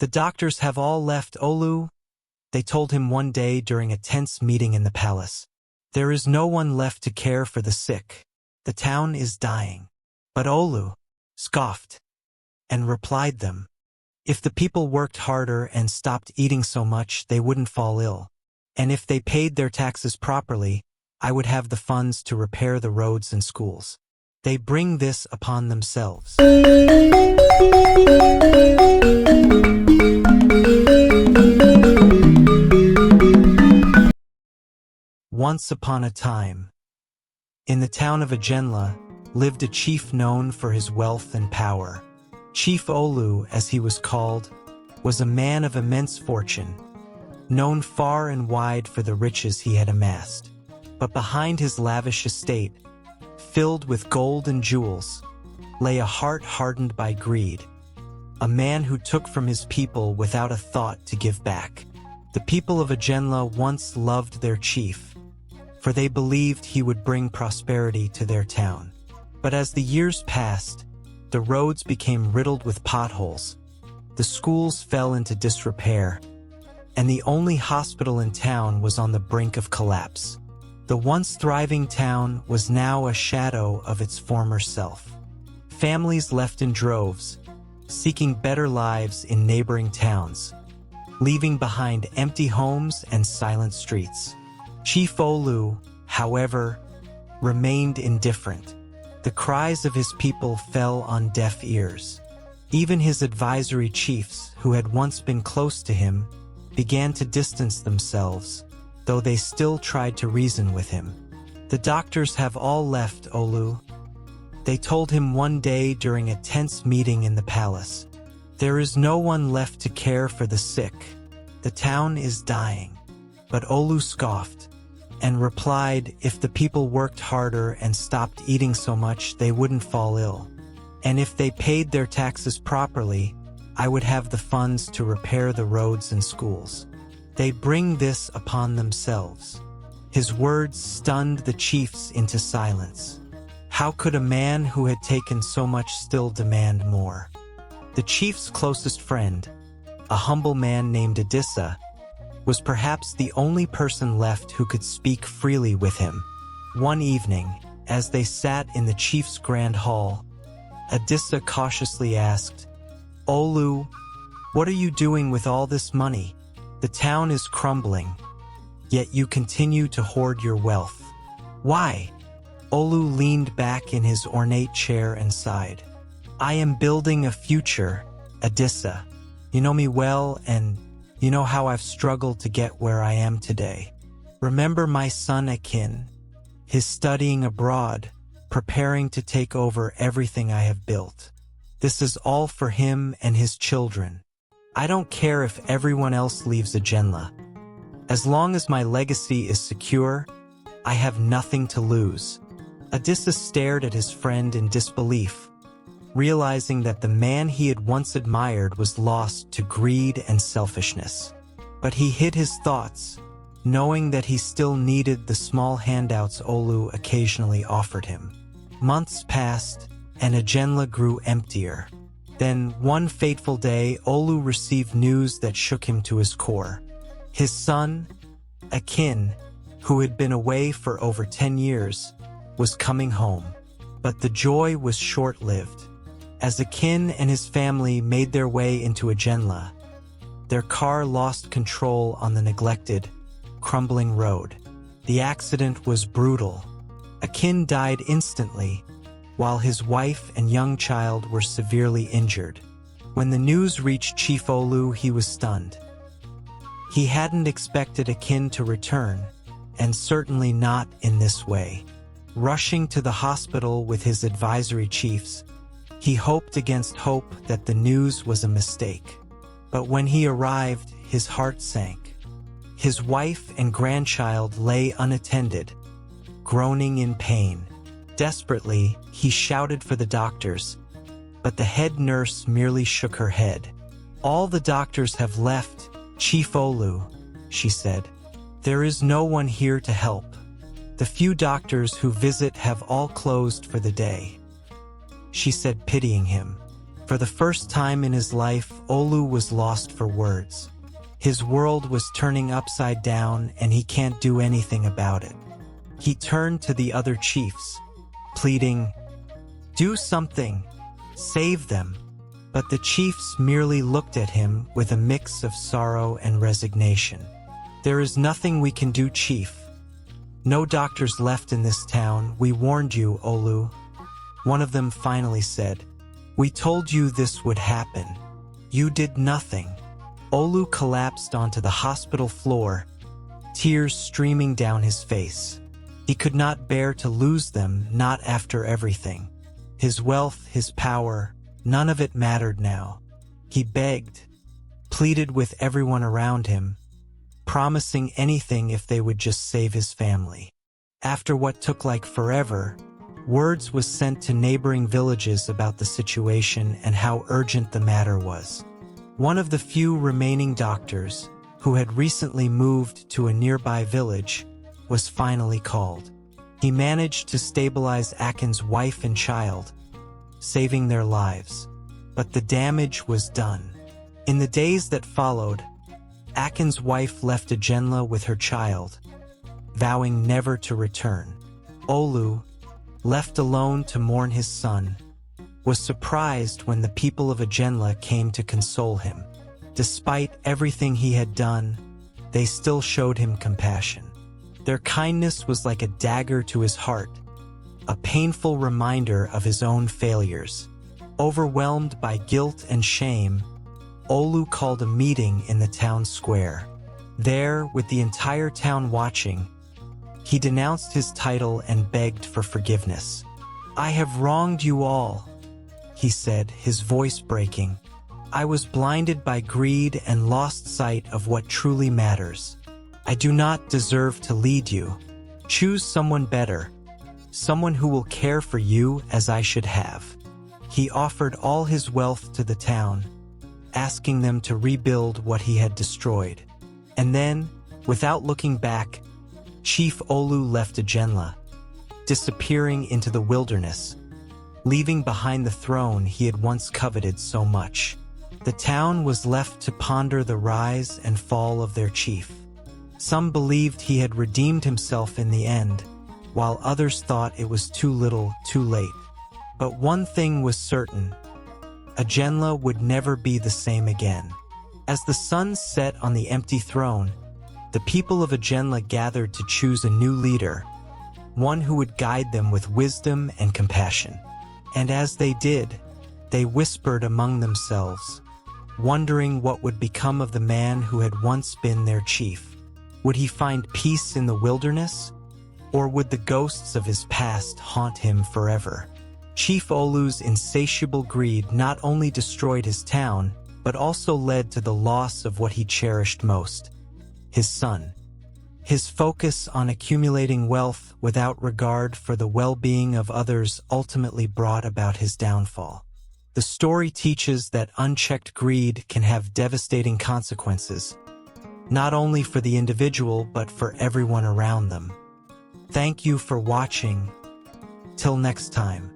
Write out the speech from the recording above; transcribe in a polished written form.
The doctors have all left, Olu, they told him one day during a tense meeting in the palace. There is no one left to care for the sick. The town is dying. But Olu scoffed and replied them, if the people worked harder and stopped eating so much, they wouldn't fall ill. And if they paid their taxes properly, I would have the funds to repair the roads and schools. They bring this upon themselves. Once upon a time, in the town of Ajenla, lived a chief known for his wealth and power. Chief Olu, as he was called, was a man of immense fortune, known far and wide for the riches he had amassed. But behind his lavish estate, filled with gold and jewels, lay a heart hardened by greed, a man who took from his people without a thought to give back. The people of Ajenla once loved their chief, for they believed he would bring prosperity to their town. But as the years passed, the roads became riddled with potholes, the schools fell into disrepair, and the only hospital in town was on the brink of collapse. The once thriving town was now a shadow of its former self. Families left in droves, seeking better lives in neighboring towns, leaving behind empty homes and silent streets. Chief Olu, however, remained indifferent. The cries of his people fell on deaf ears. Even his advisory chiefs, who had once been close to him, began to distance themselves, though they still tried to reason with him. The doctors have all left, Olu, they told him one day during a tense meeting in the palace. There is no one left to care for the sick. The town is dying. But Olu scoffed and replied, if the people worked harder and stopped eating so much, they wouldn't fall ill. And if they paid their taxes properly, I would have the funds to repair the roads and schools. They bring this upon themselves. His words stunned the chiefs into silence. How could a man who had taken so much still demand more? The chief's closest friend, a humble man named Adissa, was perhaps the only person left who could speak freely with him. One evening, as they sat in the chief's grand hall, Adissa cautiously asked, Olu, what are you doing with all this money? The town is crumbling, yet you continue to hoard your wealth. Why? Olu leaned back in his ornate chair and sighed. I am building a future, Adissa. You know me well, and you know how I've struggled to get where I am today. Remember my son Akin, his studying abroad, preparing to take over everything I have built. This is all for him and his children. I don't care if everyone else leaves Ajenla. As long as my legacy is secure, I have nothing to lose. Adissa stared at his friend in disbelief, realizing that the man he had once admired was lost to greed and selfishness. But he hid his thoughts, knowing that he still needed the small handouts Olu occasionally offered him. Months passed, and Ajenla grew emptier. Then, one fateful day, Olu received news that shook him to his core. His son, Akin, who had been away for over 10 years, was coming home. But the joy was short-lived. As Akin and his family made their way into Ajenla, their car lost control on the neglected, crumbling road. The accident was brutal. Akin died instantly, while his wife and young child were severely injured. When the news reached Chief Olu, he was stunned. He hadn't expected Akin to return, and certainly not in this way. Rushing to the hospital with his advisory chiefs, he hoped against hope that the news was a mistake. But when he arrived, his heart sank. His wife and grandchild lay unattended, groaning in pain. Desperately, he shouted for the doctors, but the head nurse merely shook her head. All the doctors have left, Chief Olu, she said. There is no one here to help. The few doctors who visit have all closed for the day. She said, pitying him. For the first time in his life, Olu was lost for words. His world was turning upside down and he can't do anything about it. He turned to the other chiefs, pleading, "Do something, save them." But the chiefs merely looked at him with a mix of sorrow and resignation. "There is nothing we can do, chief. No doctors left in this town. We warned you, Olu." One of them finally said, "We told you this would happen. You did nothing." Olu collapsed onto the hospital floor, tears streaming down his face. He could not bear to lose them, not after everything. His wealth, his power, none of it mattered now. He begged, pleaded with everyone around him, promising anything if they would just save his family. After what took like forever, words was sent to neighboring villages about the situation and how urgent the matter was. One of the few remaining doctors, who had recently moved to a nearby village, was finally called. He managed to stabilize Akin's wife and child, saving their lives. But the damage was done. In the days that followed, Akin's wife left Ajenla with her child, vowing never to return. Olu, left alone to mourn his son, was surprised when the people of Ajenla came to console him. Despite everything he had done, they still showed him compassion. Their kindness was like a dagger to his heart, a painful reminder of his own failures. Overwhelmed by guilt and shame, Olu called a meeting in the town square. There, with the entire town watching, he denounced his title and begged for forgiveness. "I have wronged you all," he said, his voice breaking. "I was blinded by greed and lost sight of what truly matters. I do not deserve to lead you. Choose someone better, someone who will care for you as I should have." He offered all his wealth to the town, asking them to rebuild what he had destroyed. And then, without looking back, Chief Olu left Ajenla, disappearing into the wilderness, leaving behind the throne he had once coveted so much. The town was left to ponder the rise and fall of their chief. Some believed he had redeemed himself in the end, while others thought it was too little, too late. But one thing was certain: Ajenla would never be the same again. As the sun set on the empty throne, the people of Ajenla gathered to choose a new leader, one who would guide them with wisdom and compassion. And as they did, they whispered among themselves, wondering what would become of the man who had once been their chief. Would he find peace in the wilderness, or would the ghosts of his past haunt him forever? Chief Olu's insatiable greed not only destroyed his town, but also led to the loss of what he cherished most: his son. His focus on accumulating wealth without regard for the well-being of others ultimately brought about his downfall. The story teaches that unchecked greed can have devastating consequences, not only for the individual but for everyone around them. Thank you for watching. Till next time.